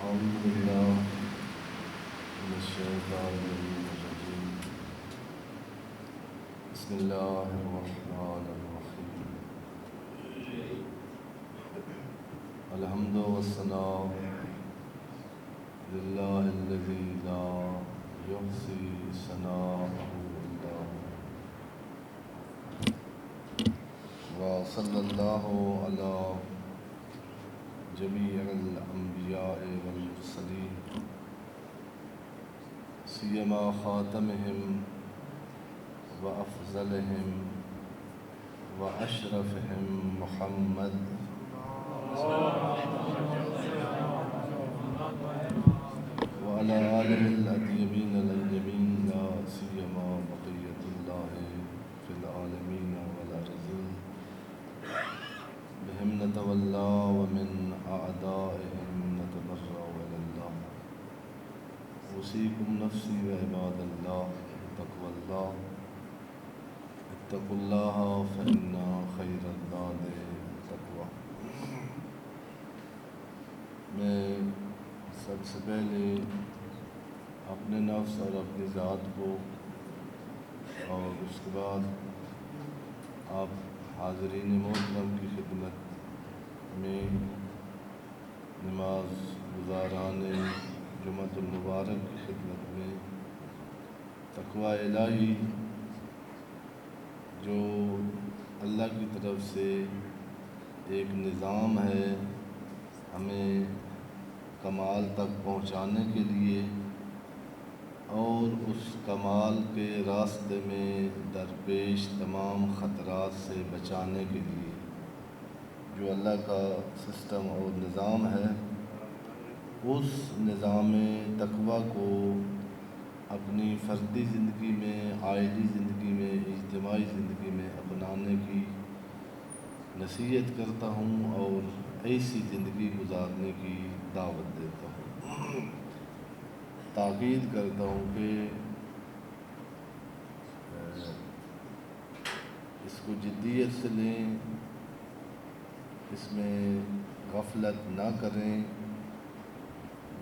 أعوذ بالله من الشيطان الرجيم. بسم الله الرحمن الرحيم. الحمد والثناء لله الذي لا يحصي ثناءه إلا هو، وصلى الله على جميع الأنبياء والمرسلين سيما خاتمهم وأفضلهم وأشرفهم محمد وعلى آله الأطيبين الأطيبين لا سيما بقية الله في العالمين والأرض بهم نتولى ومن أعدائهم نتبرأ إلى الله. أوصيكم نفسي وعباد الله بتقوى الله. اتقوا الله فإن خير الزاد التقوى. میں سب سے پہلے اپنے نفس اور اپنی ذات کو اور اس کے بعد آپ حاضرین محترم کی خدمت میں نماز گزاران جمعۃ المبارک کی خدمت میں تقوی الہی جو اللہ کی طرف سے ایک نظام ہے ہمیں کمال تک پہنچانے کے لیے اور اس کمال کے راستے میں درپیش تمام خطرات سے بچانے کے لیے جو اللہ کا سسٹم اور نظام ہے، اس نظام تقوی کو اپنی فردی زندگی میں، عائلی زندگی میں، اجتماعی زندگی میں اپنانے کی نصیحت کرتا ہوں اور ایسی زندگی گزارنے کی دعوت دیتا ہوں۔ تاکید کرتا ہوں کہ اس کو جدیت سے لیں، اس میں غفلت نہ کریں۔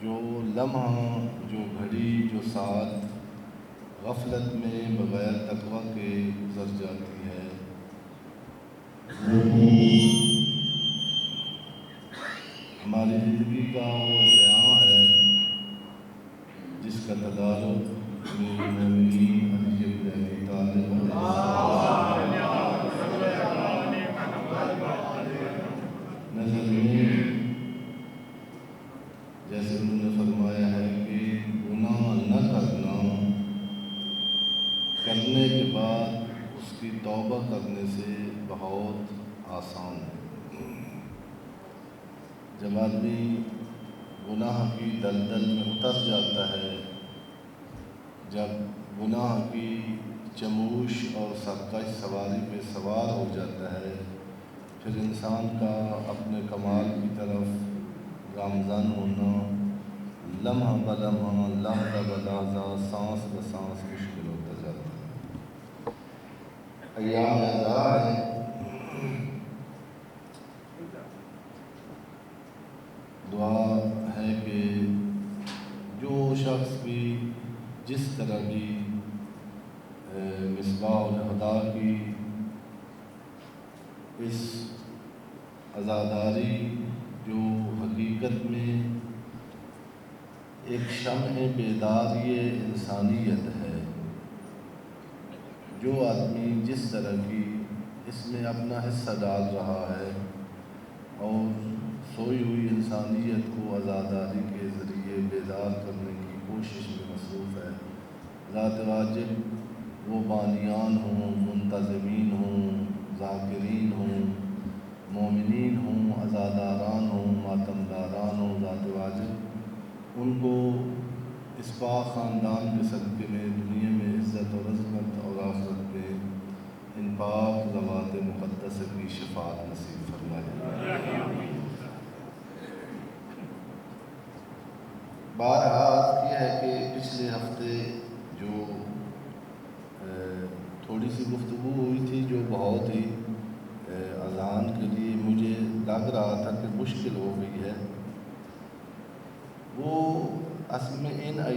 جو لمحہ، جو گھڑی، جو ساتھ غفلت میں بغیر تقوی کے گزر جاتی ہے، ہماری زندگی کا وہ ضیاع ہے جس کا تدارک امیر المومنین علی بن ابی طالب نظر میں، جیسے انہوں نے فرمایا ہے کہ گناہ نہ کرنے کے بعد اس کی توبہ کرنے سے بہت آسان ہے۔ جب آدمی گناہ کی دلدل میں اتر جاتا ہے، جب گناہ کی چموش اور سرکش سواری پہ سوار ہو جاتا ہے، پھر انسان کا اپنے کمال کی طرف گامزن ہونا لمحہ بلمحہ، لحظہ بلحظہ، سانس بسانس مشکل ہوتا جاتا ہے۔ ایام اعزاء ہے، دعا ہے کہ جو شخص بھی جس طرح کی مصباح الہدیٰ کی اس عزاداری جو حقیقت میں ایک شمع بیداری انسانیت ہے، جو آدمی جس طرح کی اس میں اپنا حصہ ڈال رہا ہے اور سوئی ہوئی انسانیت کو عزاداری کے ذریعے بیدار کرنے کی کوشش میں مصروف ہے، ذات واجب وہ بانیان ہوں، منتظمین ہوں، ذاکرین ہوں، مومنین ہوں، عزاداران ہوں، ماتمداران ہوں، ذات واجب ان کو اس پاک خاندان کے صدقے میں دنیا میں عزت اور عظمت اور آخرت میں ان پاک ذوات مقدسہ کی شفاعت نصیب فرمائے۔ بہرحال یہ ہے کہ پچھلے ہفتے جو تھوڑی سی گفتگو ہوئی تھی جو بہت ہی اذان کے لیے مجھے لگ رہا تھا کہ مشکل ہو گئی ہے،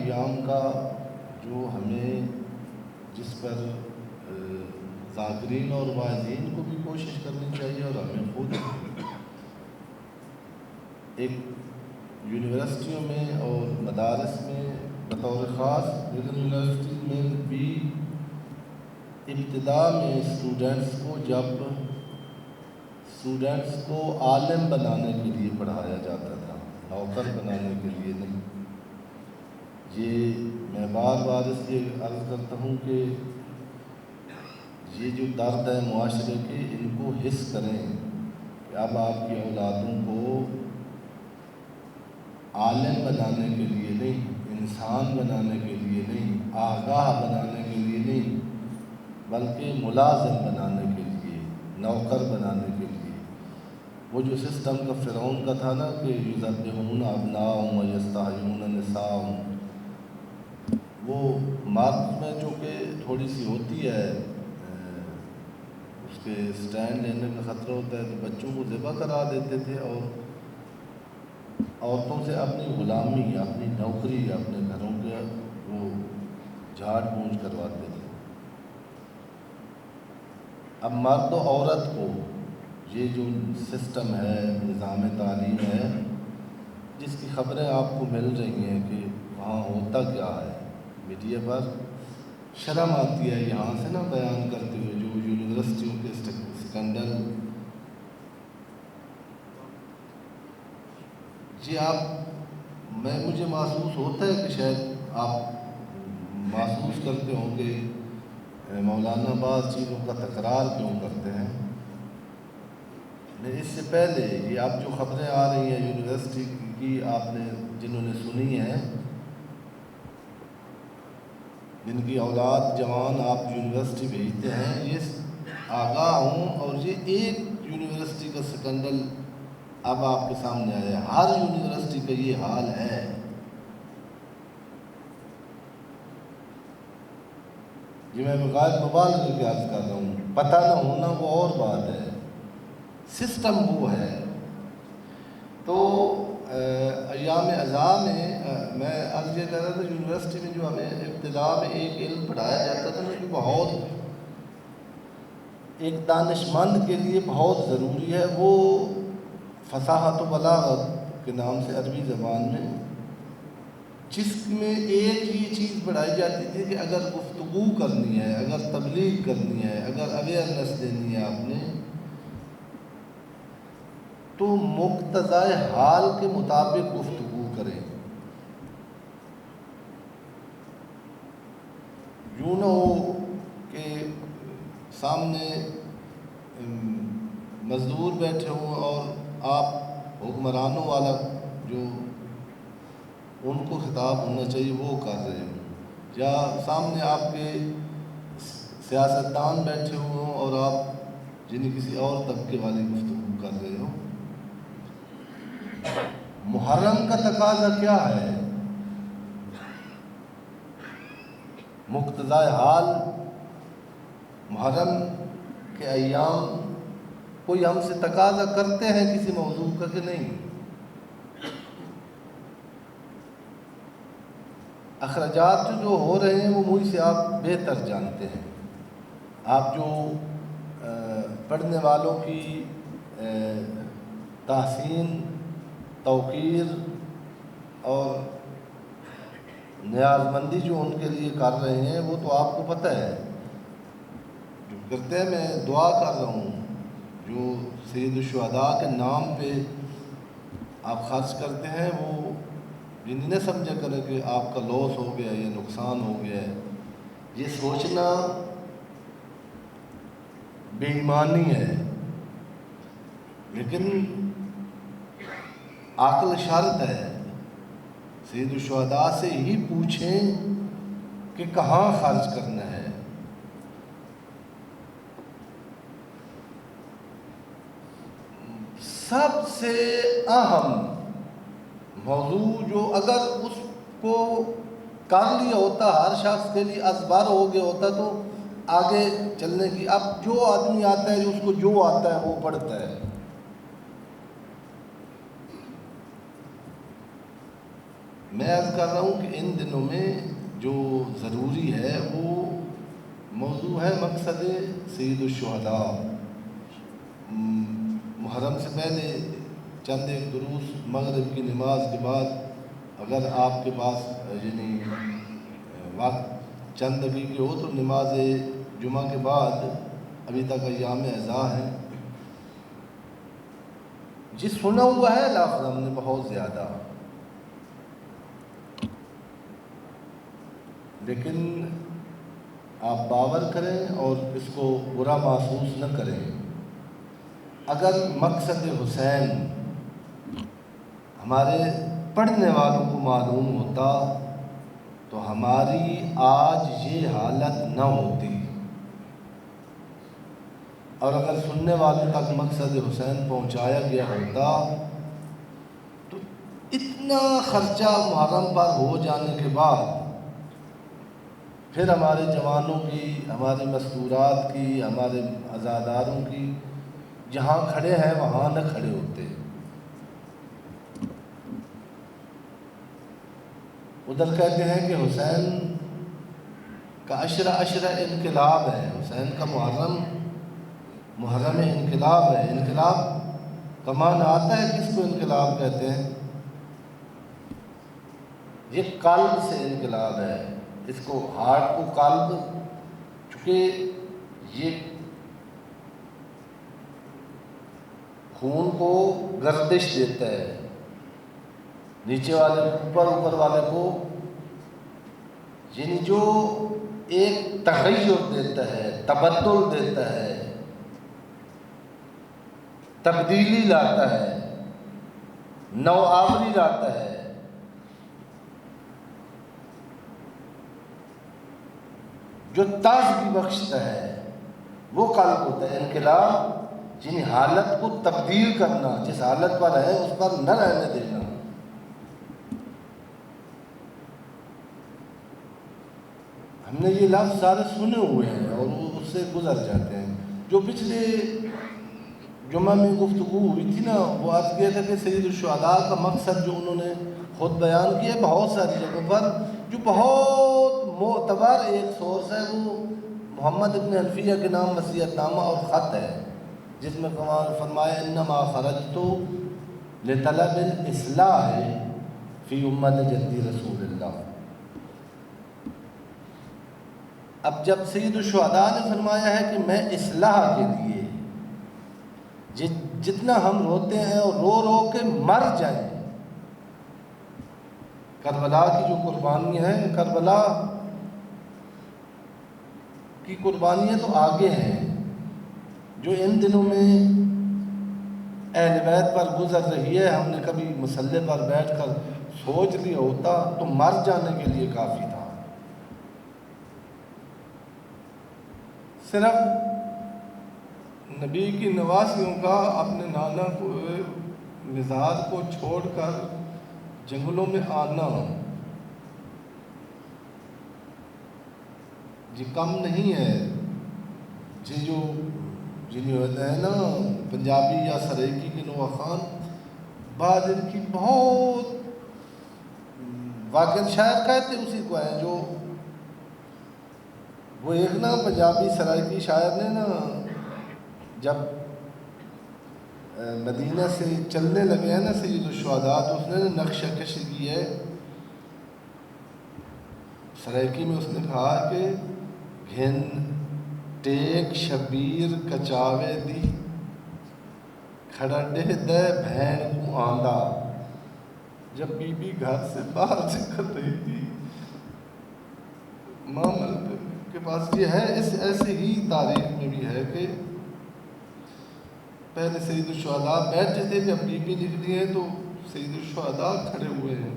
ایام کا جو ہمیں جس پر ذاکرین اور واعظین کو بھی کوشش کرنی چاہیے اور ہمیں خود ایک یونیورسٹیوں میں اور مدارس میں بطور خاص، لیکن یونیورسٹی میں بھی ابتدا میں اسٹوڈنٹس کو عالم بنانے کے لیے پڑھایا جاتا تھا، نوکر بنانے کے لیے نہیں۔ یہ میں بار بار اس لیے عرض کرتا ہوں کہ یہ جو درد ہے معاشرے کے، ان کو حس کریں کہ اب آپ کی اولادوں کو عالم بنانے کے لیے نہیں، انسان بنانے کے لیے نہیں، آگاہ بنانے کے لیے نہیں، بلکہ ملازم بنانے کے لیے، نوکر بنانے کے لیے۔ وہ جو سسٹم کا فرعون کا تھا نا کہ یذبحون ابناءهم ویستحیون نساءهم، وہ مرد میں چونکہ تھوڑی سی ہوتی ہے، اس کے سٹینڈ لینے کا خطرہ ہوتا ہے، تو بچوں کو ذبح کرا دیتے تھے اور عورتوں سے اپنی غلامی، اپنی نوکری، اپنے گھروں کے وہ جھاڑ پونچھ کرواتے تھے۔ اب مرد و عورت کو یہ جو سسٹم ہے، نظام تعلیم ہے، جس کی خبریں آپ کو مل رہی ہیں کہ وہاں ہوتا کیا ہے، میڈیا پر شرم آتی ہے یہاں سے نا بیان کرتے ہوئے، جو یونیورسٹیوں کے اسکینڈل۔ جی مجھے محسوس ہوتا ہے کہ شاید آپ محسوس کرتے ہوں کہ مولانا بعض چیزوں کا تکرار کیوں کرتے ہیں۔ اس سے پہلے یہ اب جو خبریں آ رہی ہیں یونیورسٹی کی، آپ نے جنہوں نے سنی ہیں، جن کی اولاد جوان آپ یونیورسٹی بھیجتے ہیں، یہ آگاہ ہوں، اور یہ ایک یونیورسٹی کا سکنڈل اب آپ کے سامنے آیا ہے، ہر یونیورسٹی کا یہ حال ہے۔ یہ میں بغیر مبالغے کے عرض کر رہا ہوں، پتہ نہ ہونا وہ اور بات ہے، سسٹم وہ ہے۔ تو ایام اعزاء میں عرض یہ کر رہا تھا، یونیورسٹی میں جو ہمیں ابتدا میں ایک علم پڑھایا جاتا تھا نا، بہت ایک دانش مند کے لیے بہت ضروری ہے، وہ فصاحت و بلاغت کے نام سے عربی زبان میں، جس میں ایک ہی چیز پڑھائی جاتی تھی کہ اگر گفتگو کرنی ہے، اگر تبلیغ کرنی ہے، اگر اویئرنیس دینی ہے آپ نے، تو مقتضائے حال کے مطابق گفتگو کریں۔ یوں نہ ہو کہ سامنے مزدور بیٹھے ہوں اور آپ حکمرانوں والا جو ان کو خطاب ہونا چاہیے وہ کر رہے ہوں، یا سامنے آپ کے سیاستدان بیٹھے ہوں اور آپ جنہیں کسی اور طبقے والی گفتگو کر رہے ہوں۔ محرم کا تقاضا کیا ہے؟ مقتضائے حال محرم کے ایام کوئی ہم سے تقاضا کرتے ہیں کسی موضوع کا کہ نہیں؟ اخراجات جو ہو رہے ہیں وہ مجھ سے آپ بہتر جانتے ہیں۔ آپ جو پڑھنے والوں کی تحسین، توقیر اور نیاز مندی جو ان کے لیے کر رہے ہیں، وہ تو آپ کو پتہ ہے جو کرتے ہیں۔ میں دعا کر رہا ہوں جو سید الشہداء کے نام پہ آپ خرچ کرتے ہیں، وہ یہ نہیں سمجھا کریں کہ آپ کا لاس ہو گیا یا نقصان ہو گیا ہے۔ یہ سوچنا بے ایمانی ہے، لیکن عقل شرط ہے۔ سید الشہداء سے ہی پوچھیں کہ کہاں خرچ کرنا ہے۔ سب سے اہم موضوع جو اگر اس کو کر لیا ہوتا، ہر شخص کے لیے ازبر ہو گیا ہوتا، تو آگے چلنے کی، اب جو آدمی آتا ہے اس کو جو آتا ہے وہ پڑھتا ہے۔ میں عرض کر رہا ہوں کہ ان دنوں میں جو ضروری ہے وہ موضوع ہے مقصد سید الشہداء۔ محرم سے پہلے چند ایک دروس مغرب کی نماز کے بعد اگر آپ کے پاس یعنی وقت چند دقیقے ہو تو نماز جمعہ کے بعد ابھی تک ایام اعزاء ہیں، جس سنا ہوا ہے لفظ ہم نے بہت زیادہ، لیکن آپ باور کریں اور اس کو برا محسوس نہ کریں، اگر مقصد حسین ہمارے پڑھنے والوں کو معلوم ہوتا تو ہماری آج یہ حالت نہ ہوتی، اور اگر سننے والوں تک مقصد حسین پہنچایا گیا ہوتا تو اتنا خرچہ محرم پر ہو جانے کے بعد پھر ہمارے جوانوں کی، ہمارے مستورات کی، ہمارے عزاداروں کی جہاں کھڑے ہیں وہاں نہ کھڑے ہوتے۔ ادھر کہتے ہیں کہ حسین کا عشرہ انقلاب ہے، حسین کا محرم انقلاب ہے۔ انقلاب کا معنی آتا ہے کس کو انقلاب کہتے ہیں؟ یہ قلب سے انقلاب ہے، اس کو ہارٹ کو قلب، چونکہ یہ خون کو گردش دیتا ہے، نیچے والے اوپر والے کو یعنی جو ایک تغیر دیتا ہے، تبدل دیتا ہے، تبدیلی لاتا ہے، نوآوری لاتا ہے، جو تازگی بخشتا ہے، وہ قلب ہوتا ہے۔ انقلاب جن حالت کو تبدیل کرنا، جس حالت پر ہے اس پر نہ رہنے دینا۔ ہم نے یہ لفظ سارے سنے ہوئے ہیں اور وہ اس سے گزر جاتے ہیں۔ جو پچھلے جمعہ میں گفتگو ہوئی تھی نا، وہ عرض کیا تھا کہ سید الشہداء کا مقصد جو انہوں نے خود بیان کیا بہت ساری جگہوں پر، جو بہت معتبر ایک سورس ہے وہ محمد ابن حنفیہ کے نام وصیت نامہ اور خط ہے، جس میں فرمایا انما خرجت لطلب الاصلاح فی امت جدی رسول اللہ۔ اب جب سید الشہداء نے فرمایا ہے کہ میں اصلاح کے لیے، جتنا ہم روتے ہیں اور رو رو کے مر جائیں، کربلا کی جو قربانیاں ہیں، کربلا کی قربانیاں تو آگے ہیں، جو ان دنوں میں اہل بیت پر گزر رہی ہے، ہم نے کبھی مسلح پر بیٹھ کر سوچ لیا ہوتا تو مر جانے کے لیے کافی تھا۔ صرف نبی کی نواسیوں کا اپنے نانا کو مزار کو چھوڑ کر جنگلوں میں آنا یہ کم نہیں ہے۔ یہ جو جنہیں ہوتا ہے نا پنجابی یا سرائکی کے نوح خان، بعد ان کی بہت واقع شاید کہتے اسی کو ہیں، جو وہ ایک نا پنجابی سرائکی شاعر نے نا جب مدینہ سے چلنے لگے ہیں نا سید الشہداء، تو اس نے نقشہ کشی کی ہے سرائکی میں۔ اس نے کہا کہ گھن ٹیک شبیر کچاوے دی کھڑا ڈے دے بہن کو آندہ۔ جب بی بی گھر سے باہر نکل رہی تھی، ماں کے پاس یہ ہے، اس ایسے ہی تاریخ میں بھی ہے کہ پہلے سید الشہداء بیٹھے تھے، جب بی بی نکلی ہے تو سید الشہداء کھڑے ہوئے ہیں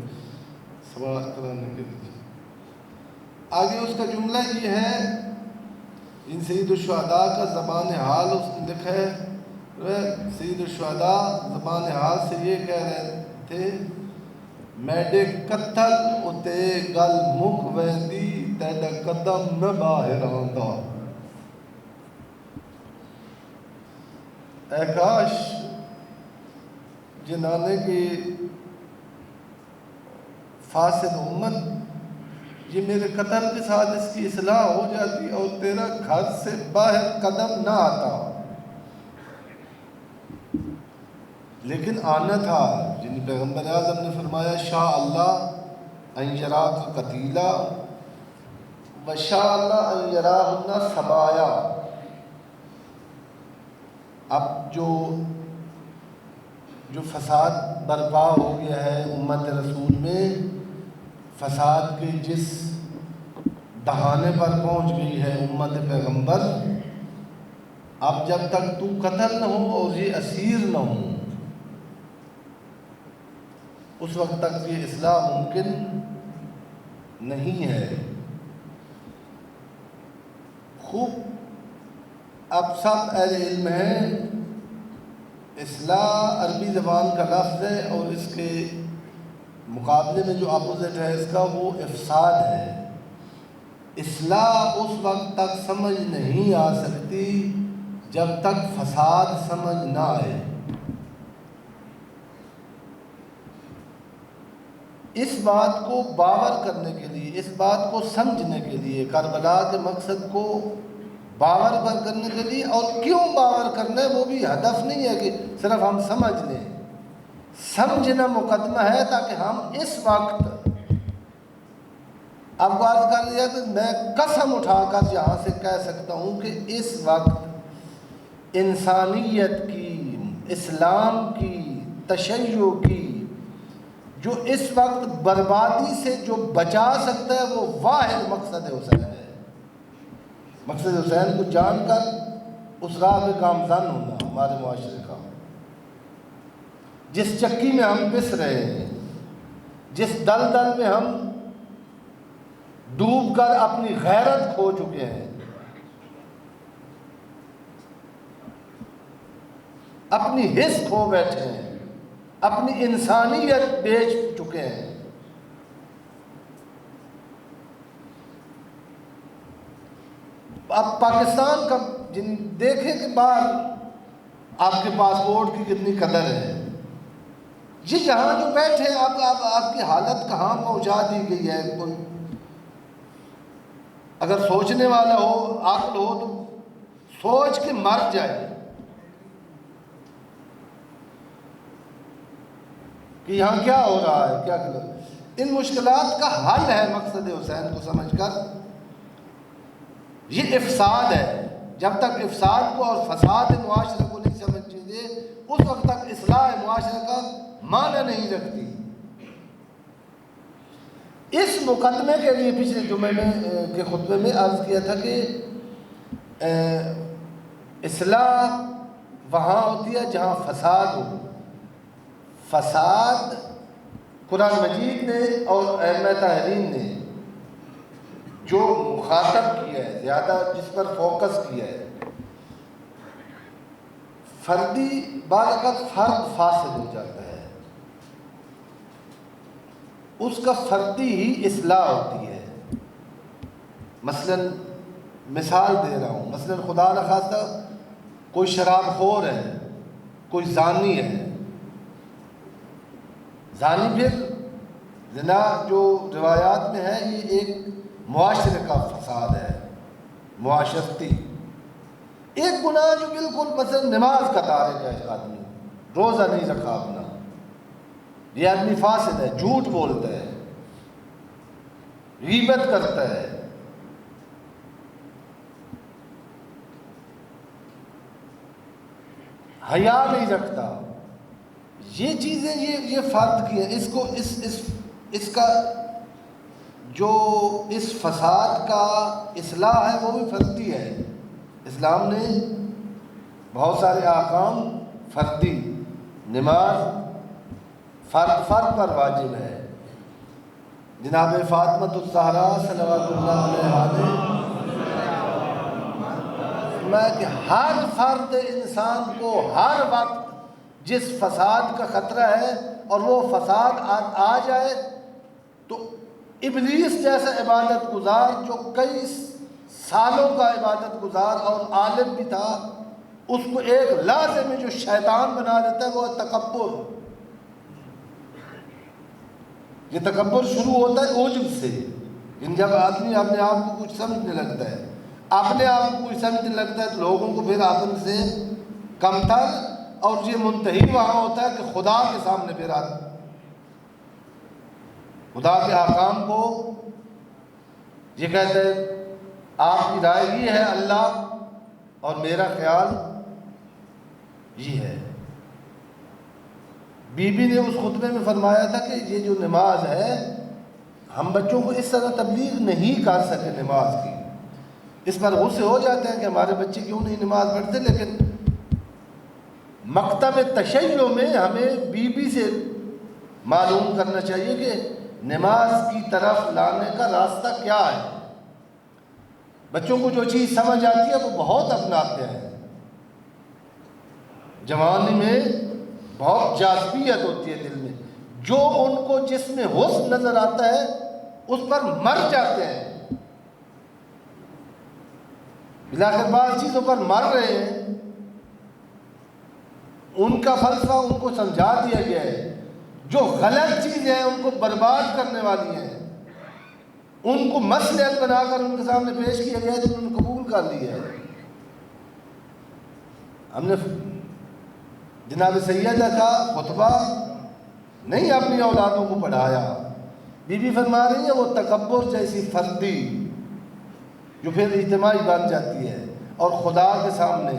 سوال کرانے کے لیے۔ آگے اس کا جملہ یہ ہے، ان سید الشہداء کا زبان حال اس نے لکھا ہے، سید الشہداء زبان حال سے یہ کہہ رہے تھے، میڈے قتل اتے گل مک ویندی تیڈا قدم نہ باہر آندا۔ اے کاش جنانے کی فاسد امت، یہ میرے قدم کے ساتھ اس کی اصلاح ہو جاتی اور تیرا گھر سے باہر قدم نہ آتا، لیکن آنا تھا۔ یعنی پیغمبر اعظم نے فرمایا شاء اللہ ان یراک قتیلا و شاء اللہ ان یراہن سبایا۔ اب جو فساد برپا ہو گیا ہے امت رسول میں، فساد کے جس دہانے پر پہنچ گئی ہے امت پیغمبر، اب جب تک تو قتل نہ ہو اور یہ اسیر نہ ہو، اس وقت تک یہ اصلاح ممکن نہیں ہے۔ خوب اب سب اہل علم ہیں، اصلاح عربی زبان کا لفظ ہے اور اس کے مقابلے میں جو اپوزٹ ہے اس کا وہ افساد ہے۔ اصلاح اس وقت تک سمجھ نہیں آ سکتی جب تک فساد سمجھ نہ آئے۔ اس بات کو باور کرنے کے لیے، اس بات کو سمجھنے کے لیے، کربلا کے مقصد کو باور پر کرنے کے لیے، اور کیوں باور کرنا ہے وہ بھی ہدف نہیں ہے کہ صرف ہم سمجھ لیں، سمجھنا مقدمہ ہے تاکہ ہم اس وقت، اب بات کر لیا کہ میں قسم اٹھا کر یہاں سے کہہ سکتا ہوں کہ اس وقت انسانیت کی، اسلام کی، تشیع کی جو اس وقت بربادی سے جو بچا سکتا ہے وہ واحد مقصد حسین ہے۔ مقصد حسین کو جان کر اس راہ پہ گامزن ہونا ہمارے معاشرے کا، جس چکی میں ہم پس رہے ہیں، جس دلدل میں ہم ڈوب کر اپنی غیرت کھو چکے ہیں، اپنی حس کھو بیٹھے ہیں، اپنی انسانیت بیچ چکے ہیں۔ اب پاکستان کا دیکھیں کہ باہر آپ کے پاسپورٹ کی کتنی قدر ہے، یہ یہاں جو بیٹھے اب آپ کی حالت کہاں پہنچا دی گئی ہے۔ کوئی اگر سوچنے والا ہو، عقل ہو تو سوچ کے مر جائے کہ یہاں کیا ہو رہا ہے، کیا کرو۔ ان مشکلات کا حل ہے مقصد حسین کو سمجھ کر، یہ افساد ہے۔ جب تک افساد کو اور فساد معاشرے کو نہیں سمجھیں گے اس وقت تک اصلاح معاشرے کا معنی نہیں رکھتی۔ اس مقدمے کے لیے پچھلے جمعے میں کے خطبے میں عرض کیا تھا کہ اصلاح وہاں ہوتی ہے جہاں فساد ہو۔ فساد قرآن مجید نے اور ائمہ طاہرین نے جو مخاطب کیا ہے، زیادہ جس پر فوکس کیا ہے، فردی بعض اوقات فرد فاسد ہو جاتا ہے، اس کا فردی ہی اصلاح ہوتی ہے۔ مثلا مثال دے رہا ہوں، مثلا خدا نخواستہ کوئی شراب خور ہے، کوئی زانی ہے، زانی پھر زنا جو روایات میں ہے یہ ایک معاشرے کا فساد ہے، معاشرتی ایک گناہ جو بالکل مثلا نماز کا تارک ہے، آدمی روزہ نہیں رکھا اپنا، یہ آدمی فاسد ہے، جھوٹ بولتا ہے، غیبت کرتا ہے، حیا نہیں رکھتا، یہ چیزیں یہ فرد کی ہیں۔ اس کو اس کا جو اس فساد کا اصلاح ہے وہ بھی فردی ہے۔ اسلام نے بہت سارے احکام فردی، نماز فرد پر واجب ہے۔ جناب فاطمۃ الزہرا صلوات اللہ علیہا نے فرمایا کہ ہر فرد انسان کو ہر وقت جس فساد کا خطرہ ہے اور وہ فساد آ جائے تو ابلیس جیسا عبادت گزار جو کئی سالوں کا عبادت گزار اور عالم بھی تھا، اس کو ایک لحظے میں جو شیطان بنا دیتا ہے وہ تکبر، یہ تکبر شروع ہوتا ہے عجب سے، جب آدمی اپنے آپ کو کچھ سمجھنے لگتا ہے، اپنے آپ کو کچھ سمجھنے لگتا ہے تو لوگوں کو پھر اپن سے کمتر، اور یہ منتہی وہاں ہوتا ہے کہ خدا کے سامنے پھر خدا کے احکام کو یہ کہتے ہیں آپ کی رائے یہ ہے اللہ، اور میرا خیال یہ ہے۔ بی بی نے اس خطبے میں فرمایا تھا کہ یہ جو نماز ہے، ہم بچوں کو اس طرح تبلیغ نہیں کر سکے نماز کی، اس پر غصے ہو جاتے ہیں کہ ہمارے بچے کیوں نہیں نماز پڑھتے، لیکن مکتب تشیع میں ہمیں بی بی سے معلوم کرنا چاہیے کہ نماز کی طرف لانے کا راستہ کیا ہے۔ بچوں کو جو چیز سمجھ آتی ہے وہ بہت اپناتے ہیں، جوانی میں بہت جاذبیت ہوتی ہے دل میں، جو ان کو جس میں حسن نظر آتا ہے اس پر مر جاتے ہیں، بلاخر بعض چیزوں پر مر رہے ہیں، ان کا فلسفہ ان کو سمجھا دیا گیا ہے، جو غلط چیزیں ہیں ان کو برباد کرنے والی ہیں، ان کو مصلحت بنا کر ان کے سامنے پیش کیا گیا ہے تو انہوں نے قبول کر لیا ہے۔ ہم نے جناب سیدہ کا خطبہ نہیں اپنی اولادوں کو پڑھایا، بی بی فرما رہی ہے وہ تکبر جیسی فردی جو پھر اجتماعی بن جاتی ہے اور خدا کے سامنے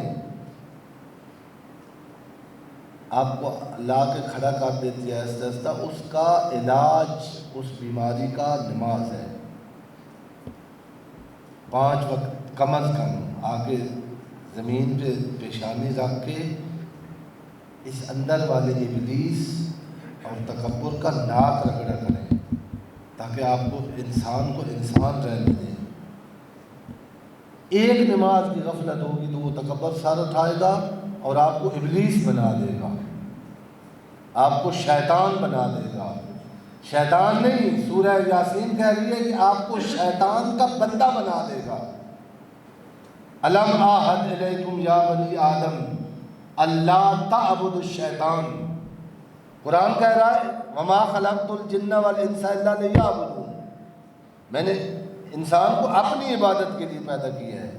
آپ کو لا کے کھڑا کر دیتی ہے آہستہ آہستہ، اس کا علاج اس بیماری کا نماز ہے۔ 5 وقت کم از کم آگے زمین پہ پیشانی رکھ کے اس اندر والے ابلیس اور تکبر کا ناک رگڑا کریں تاکہ آپ کو انسان رہنے دیں۔ ایک نماز کی غفلت ہوگی تو وہ تکبر سر اٹھائے گا اور آپ کو ابلیس بنا دے گا، آپ کو شیطان بنا دے گا۔ شیطان نہیں، سورہ یاسین کہہ رہی ہے کہ آپ کو شیطان کا بندہ بنا دے گا۔ الم اعہد الیکم یا بنی آدم اللہ تعبدوا الشیطان، قرآن کہہ رہا ہے وما خلقت الجن والانس الا لیعبدون، میں نے انسان کو اپنی عبادت کے لیے پیدا کیا ہے،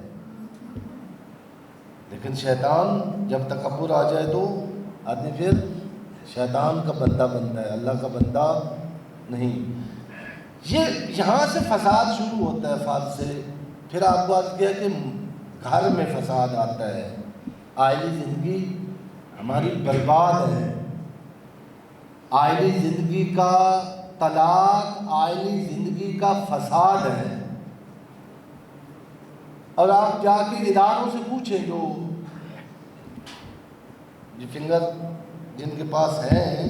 لیکن شیطان جب تکبر آ جائے تو آدمی پھر شیطان کا بندہ بنتا ہے، اللہ کا بندہ نہیں۔ یہاں سے فساد شروع ہوتا ہے، فرض سے پھر آپ کو عرض کیا کہ گھر میں فساد آتا ہے، آئلی زندگی ہماری برباد ہے، آئلی زندگی کا طلاق آئلی زندگی کا فساد ہے۔ اور آپ جا کے اداروں سے پوچھیں جو فنگر جن کے پاس ہیں،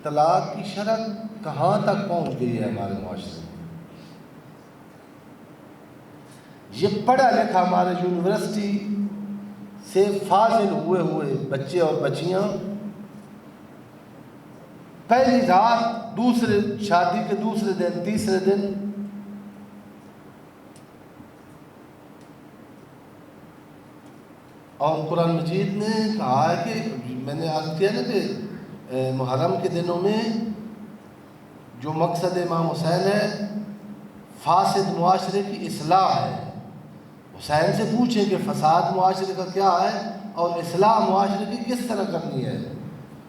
طلاق کی شرح کہاں تک پہنچ گئی ہے ہمارے معاشرے میں۔ یہ پڑھا لکھا ہمارے یونیورسٹی سے فاضل ہوئے بچے اور بچیاں پہلی رات شادی کے دوسرے دن تیسرے دن اور قرآن مجید نے کہا ہے کہ میں نے عرض کیا نا کہ محرم کے دنوں میں جو مقصد امام حسین ہے فاسد معاشرے کی اصلاح ہے۔ حسین سے پوچھیں کہ فساد معاشرے کا کیا ہے اور اصلاح معاشرے کی کس طرح کرنی ہے۔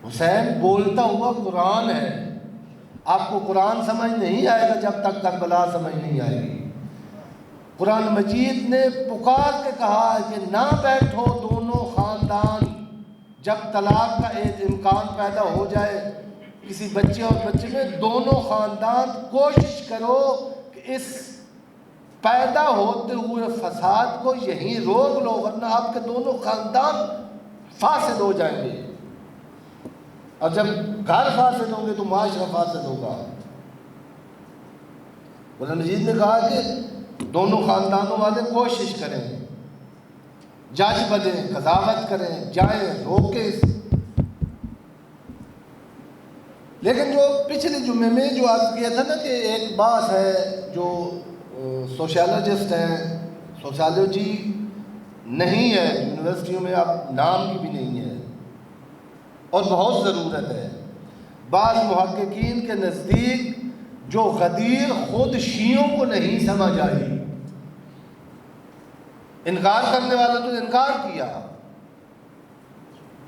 حسین بولتا ہوا قرآن ہے، آپ کو قرآن سمجھ نہیں آئے گا جب تک کربلا سمجھ نہیں آئے گی۔ قرآن مجید نے پکار کے کہا ہے کہ نہ بیٹھو دونوں خاندان، جب طلاق کا ایک امکان پیدا ہو جائے کسی بچے اور بچے میں، دونوں خاندان کوشش کرو کہ اس پیدا ہوتے ہوئے فساد کو یہیں روک لو، ورنہ آپ کے دونوں خاندان فاسد ہو جائیں گے، اور جب گھر فاسد ہوں گے تو معاشرہ فاسد ہوگا۔ قرآن مجید نے کہا کہ دونوں خاندانوں والے کوشش کریں، جج بنیں، قضاوت کریں، جائیں، روکیں۔ لیکن جو پچھلے جمعے میں جو عرض کیا تھا نا کہ ایک بات ہے جو سوشیالوجسٹ ہیں، سوشیالوجی نہیں ہے یونیورسٹیوں میں، اب نام کی بھی نہیں ہے، اور بہت ضرورت ہے۔ بعض محققین کے نزدیک جو غدیر خود شیعوں کو نہیں سمجھ آئی، انکار کرنے والوں تو انکار کیا،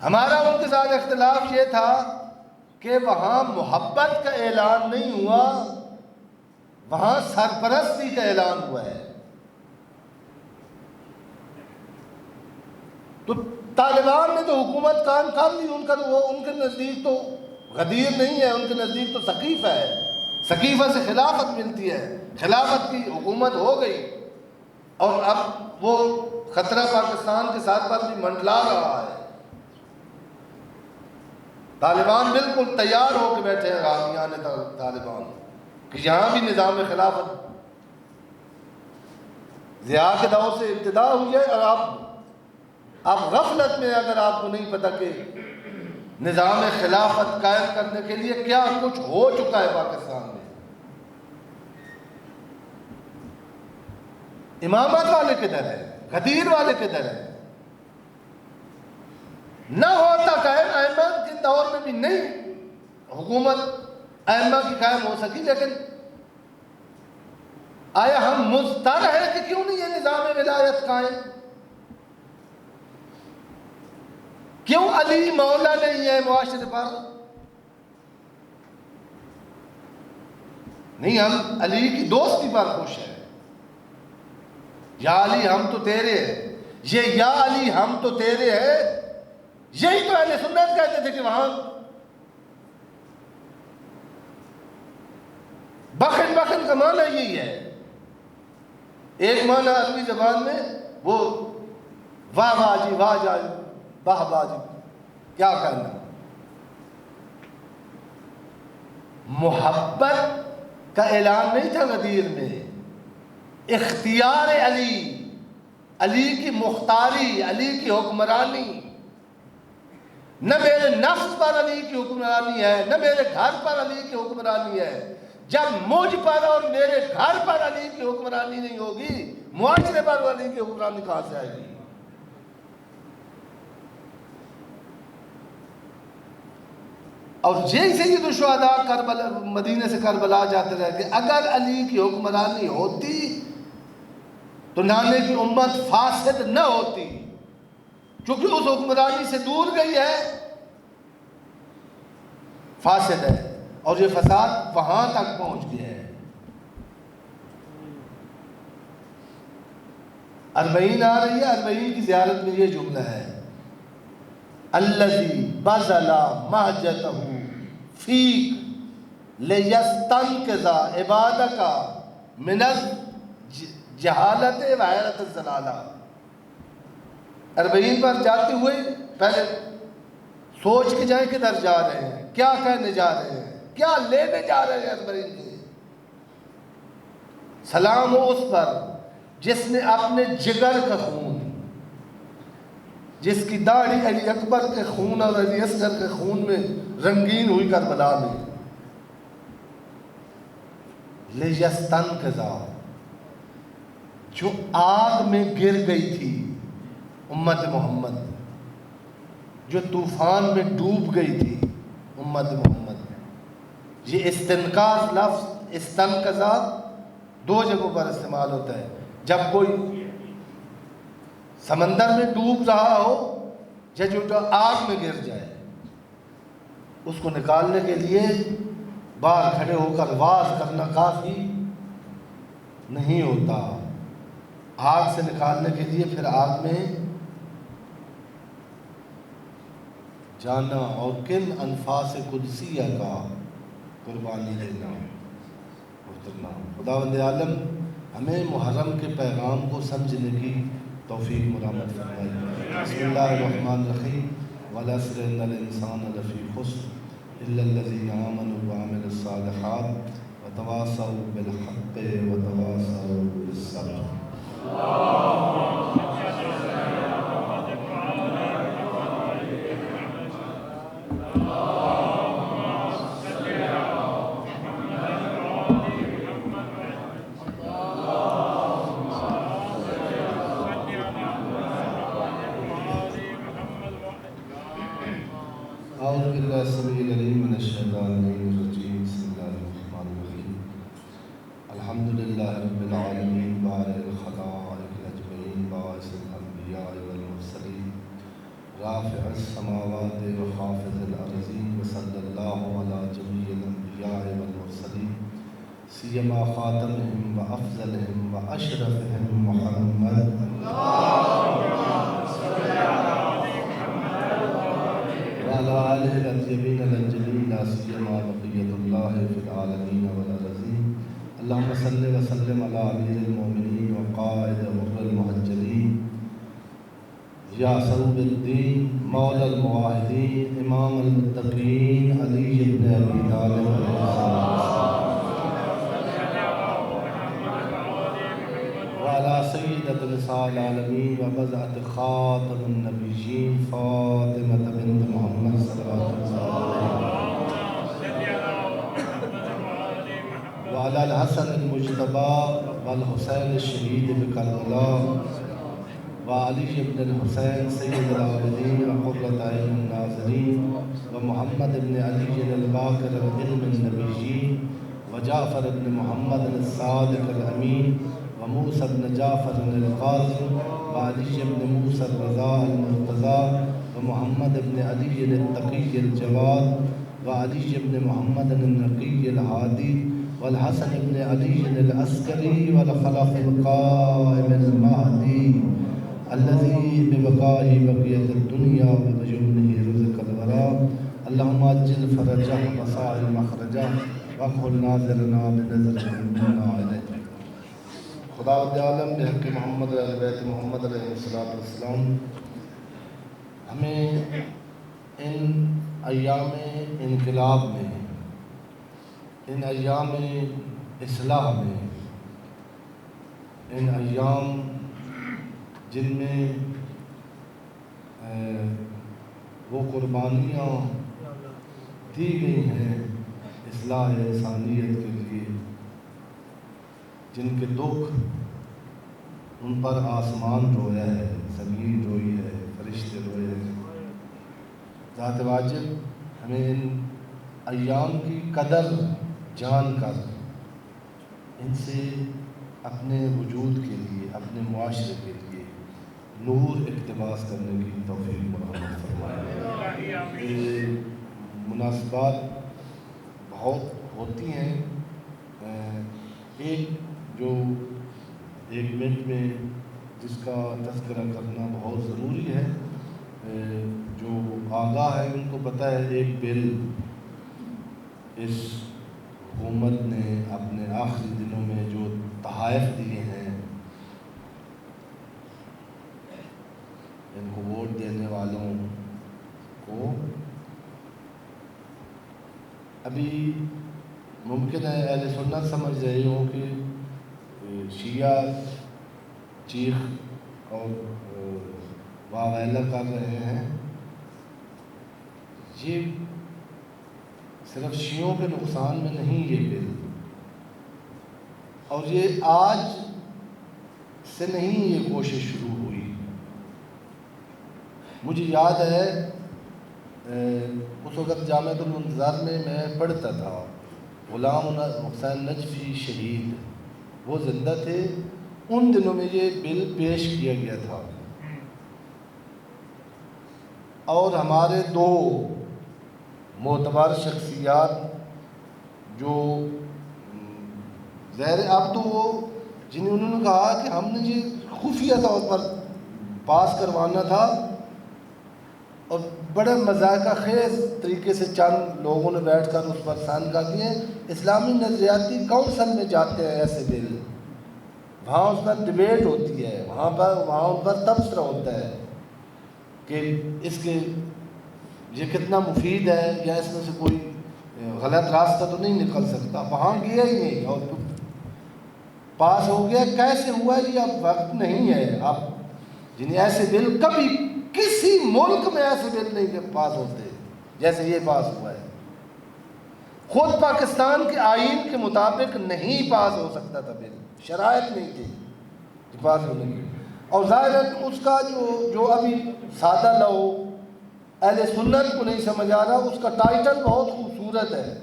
ہمارا ان کے ساتھ اختلاف یہ تھا کہ وہاں محبت کا اعلان نہیں ہوا، وہاں سرپرستی کا اعلان ہوا ہے۔ تو طالبان نے تو حکومت قائم کر لی، ان کے نزدیک تو غدیر نہیں ہے، ان کے نزدیک تو ثقیفہ ہے، ثقیفہ سے خلافت ملتی ہے، خلافت کی حکومت ہو گئی، اور اب وہ خطرہ پاکستان کے ساتھ پر بھی منڈلا رہا ہے۔ طالبان بالکل تیار ہو کے بیٹھے ہیں، حامیان طالبان، کہ یہاں بھی نظام خلافت ضیاء کے دور سے ابتدا ہوئی ہے، اور آپ غفلت میں، اگر آپ کو نہیں پتہ کہ نظام خلافت قائم کرنے کے لیے کیا کچھ ہو چکا ہے پاکستان میں۔ امامت والے کدھر ہے؟ غدیر والے کدھر ہے؟ نہ ہوتا قائم، ائمہ کے دور میں بھی نہیں حکومت ائمہ کی قائم ہو سکی، لیکن آیا ہم مضطر ہیں کہ کیوں نہیں یہ نظام ولایت قائم؟ کیوں علی مولا نہیں ہے معاشرے پر؟ نہیں، ہم علی کی دوستی پر خوش ہیں، یا علی ہم تو تیرے ہیں، یہ یا علی ہم تو تیرے ہیں، یہی تو اہل سنت کہتے تھے کہ وہاں بخن بخن کا معنی یہی ہے۔ ایک معنی عربی زبان میں وہ واہ واہ جی، واہ جا واہ واہ جی، کیا کہنا، محبت کا اعلان نہیں تھا غدیر میں، اختیار علی، علی کی مختاری، علی کی حکمرانی، نہ میرے نفس پر علی کی حکمرانی ہے، نہ میرے گھر پر علی کی حکمرانی ہے۔ جب مجھ پر اور میرے گھر پر علی کی حکمرانی نہیں ہوگی، معاشرے پر علی کی حکمرانی کہاں سے آئے گی؟ اور یہی سید الشہداء کربلا، مدینے سے کربلا جاتے رہتے، اگر علی کی حکمرانی ہوتی تو نانے کی امت فاسد نہ ہوتی، چونکہ اس حکمرانی سے دور گئی ہے، فاسد ہے، اور یہ فساد وہاں تک پہنچ گیا ہے۔ 40 آ رہی ہے، 40 کی زیارت میں یہ جملہ ہے، الذی بذل مہجتہ فیک لیستنقذ عبادک من الجہالت و حیرت الضلالہ۔ 40 پر جاتے ہوئے پہلے سوچ کے جائیں کدھر جا رہے ہیں، کیا کہنے جا رہے ہیں، کیا لینے جا رہے ہیں 40 کے۔ سلام ہو اس پر جس نے اپنے جگر کا خون، جس کی داڑھی علی اکبر کے خون اور علی اصغر کے خون میں رنگین ہوئی کربلا میں، لیستنقذ، جو آگ میں گر گئی تھی امت محمد، جو طوفان میں ڈوب گئی تھی امت محمد۔ یہ استنقاذ لفظ استنقذ 2 جگہوں پر استعمال ہوتا ہے، جب کوئی سمندر میں ڈوب رہا ہو یا جو آگ میں گر جائے، اس کو نکالنے کے لیے باہر کھڑے ہو کر واز کرنا کافی نہیں ہوتا، آگ سے نکالنے کے لیے پھر آگ میں جانا اور کن انفاس قدسیہ کا قربانی دینا اترنا۔ خداوند عالم ہمیں محرم کے پیغام کو سمجھنے کی توفیق مرامت فرمائے۔ بسم اللہ الرحمن الرحیم، والعصر ان الانسان لفی خسر الا الذین آمنوا وعملوا الصالحات وتواصوا بالحق وتواصوا بالصبر۔ أعوذ بالله السميع العليم من الشيطان الرجيم بسم الله الرحمن الرحيم الحمد لله رب العالمين بارئ الخلائق أجمعين باعث الأنبياء والمرسلين رافع السماوات وخافض الأرضين وصلى الله على جميع الأنبياء والمرسلين سيما خاتمهم وأفضلهم وأشرفهم محمد وعلى آله الطيبين الأجلين لا سيما بقية الله في العالمين والأرضين اللهم صل وسلم على أمير المؤمنين وقائد غر المهجلين يا صلب الدين مولى الموحدين إمام المتقين علي بن أبي طالب وعلى سيدة نساء العالمين وبزعة خاتم النبيين فاطمة بنت محمد صلى الله عليه وسلم وعلى الحسن المجتبى والحسين الشهيد بكربلاء وعلي بن الحسين سيد العابدين وقرة عين الناظرين ومحمد بن علي الباقر العلم النبيين وجعفر بن محمد الصادق الأمين وموسى بن جعفر القاسم وعلي بن موسى الرضا المرتضى ومحمد بن علي التقي الجواد وعلي بن محمد النقي الهادي والحسن بن علي العسكري والخلف القائم المهدي الذي ببقائه بقية الدنيا وبجبنه رزق الورى اللهم أجل فرجه وسائل مخرجه واقبل ناظرنا بنظرة منا إليه خدا عالم بحق محمد علیہ بیت محمد علیہ السلام ہمیں ان ایام انقلاب میں ان ایام اصلاح میں ان ایام جن میں وہ قربانیاں دی گئی ہیں اصلاح انسانیت کے لیے جن کے دکھ ان پر آسمان رویا ہے زمین روئی ہے فرشتے روئے ہیں ذات واجب ہمیں ان ایام کی قدر جان کر ان سے اپنے وجود کے لیے اپنے معاشرے کے لیے نور اقتباس کرنے کی توفیق مرحمت فرمائے یہ مناسبات بہت ہوتی ہیں ایک جو ایک منٹ میں جس کا تذکرہ کرنا بہت ضروری ہے جو آگاہ ہے ان کو پتہ ہے ایک بل اس حکومت نے اپنے آخری دنوں میں جو تحائف دیے ہیں ان کو ووٹ دینے والوں کو ابھی ممکن ہے اہل سنت سمجھ رہے ہوں کہ شیعہ چیخ اور واویلا کر رہے ہیں یہ صرف شیعوں کے نقصان میں نہیں یہ بل اور یہ آج سے نہیں یہ کوشش شروع ہوئی مجھے یاد ہے اس وقت جامعۃ المنتظر میں پڑھتا تھا غلام حسین نجفی شہید وہ زندہ تھے ان دنوں میں یہ بل پیش کیا گیا تھا اور ہمارے دو معتبر شخصیات جو ظاہر اب تو وہ جنہیں انہوں نے کہا کہ ہم نے یہ خفیہ طور پر پاس کروانا تھا اور بڑے مذائقہ خیز طریقے سے چند لوگوں نے بیٹھ کر اس پر سائن کر دیے اسلامی نظریاتی کونسل میں جاتے ہیں ایسے بل وہاں اس پر ڈبیٹ ہوتی ہے وہاں ان پر تبصرہ ہوتا ہے کہ اس کے یہ کتنا مفید ہے یا اس میں سے کوئی غلط راستہ تو نہیں نکل سکتا وہاں گیا ہی نہیں اور پاس ہو گیا کیسے ہوا یہ اب وقت نہیں ہے اب جنہیں ایسے بل کبھی کسی ملک میں ایسے بل نہیں پاس ہوتے جیسے یہ پاس ہوا ہے خود پاکستان کے آئین کے مطابق نہیں پاس ہو سکتا تھا بل شرائط نہیں تھی پاس ہونے کی اور ظاہر ہے اس کا جو ابھی سادہ لو اہل سنت کو نہیں سمجھ آ رہا، اس کا ٹائٹل بہت خوبصورت ہے،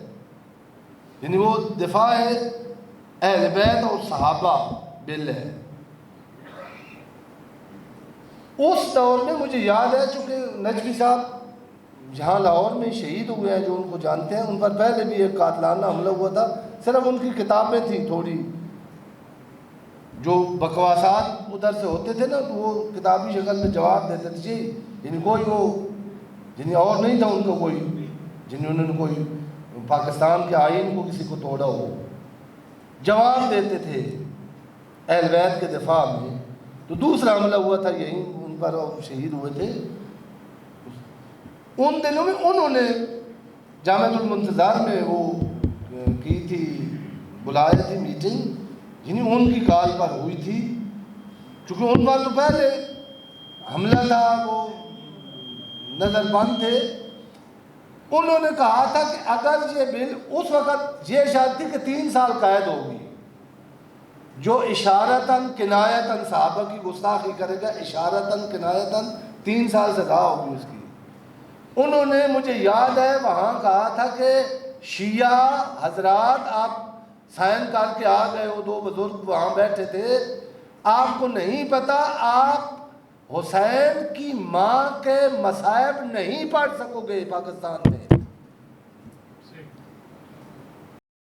یعنی وہ دفاع ہے اہل بیت اور صحابہ بل ہے۔ اس دور میں مجھے یاد ہے، چونکہ نجفی صاحب جہاں لاہور میں شہید ہوئے ہیں، جو ان کو جانتے ہیں، ان پر پہلے بھی ایک قاتلانہ حملہ ہوا تھا، صرف ان کی کتابیں تھیں تھوڑی، جو بکواسات ادھر سے ہوتے تھے نا، تو وہ کتابی شکل میں جواب دیتے تھے، جی یعنی کوئی وہ یعنی اور نہیں تھا ان کو کوئی، جنہوں نے کوئی پاکستان کے آئین کو کسی کو توڑا ہو، جواب دیتے تھے اہل بیت کے دفاع میں۔ تو دوسرا حملہ ہوا تھا یہیں ان پر، اور شہید ہوئے تھے۔ ان دنوں میں انہوں نے جامعۃ المنتظر میں وہ کی تھی، بلائی تھی میٹنگ، یعنی ان کی کال پر ہوئی تھی، چونکہ ان پر تو پہلے حملہ تھا، وہ نظر بند تھے۔ انہوں نے کہا تھا کہ اگر یہ بل، اس وقت یہ شرط تھی کہ 3 سال قید ہوگی، جو اشارتاً کنایتاً صحابہ کی گستاخی کرے گا، اشارتاً کنایتاً 3 سال سزا ہوگی اس کی۔ انہوں نے، مجھے یاد ہے، وہاں کہا تھا کہ شیعہ حضرات آپ سائن کر کے آ گئے ہو، 2 بزرگ وہاں بیٹھے تھے، آپ کو نہیں پتا، آپ حسین کی ماں کے مصائب نہیں پڑھ سکو گے پاکستان میں۔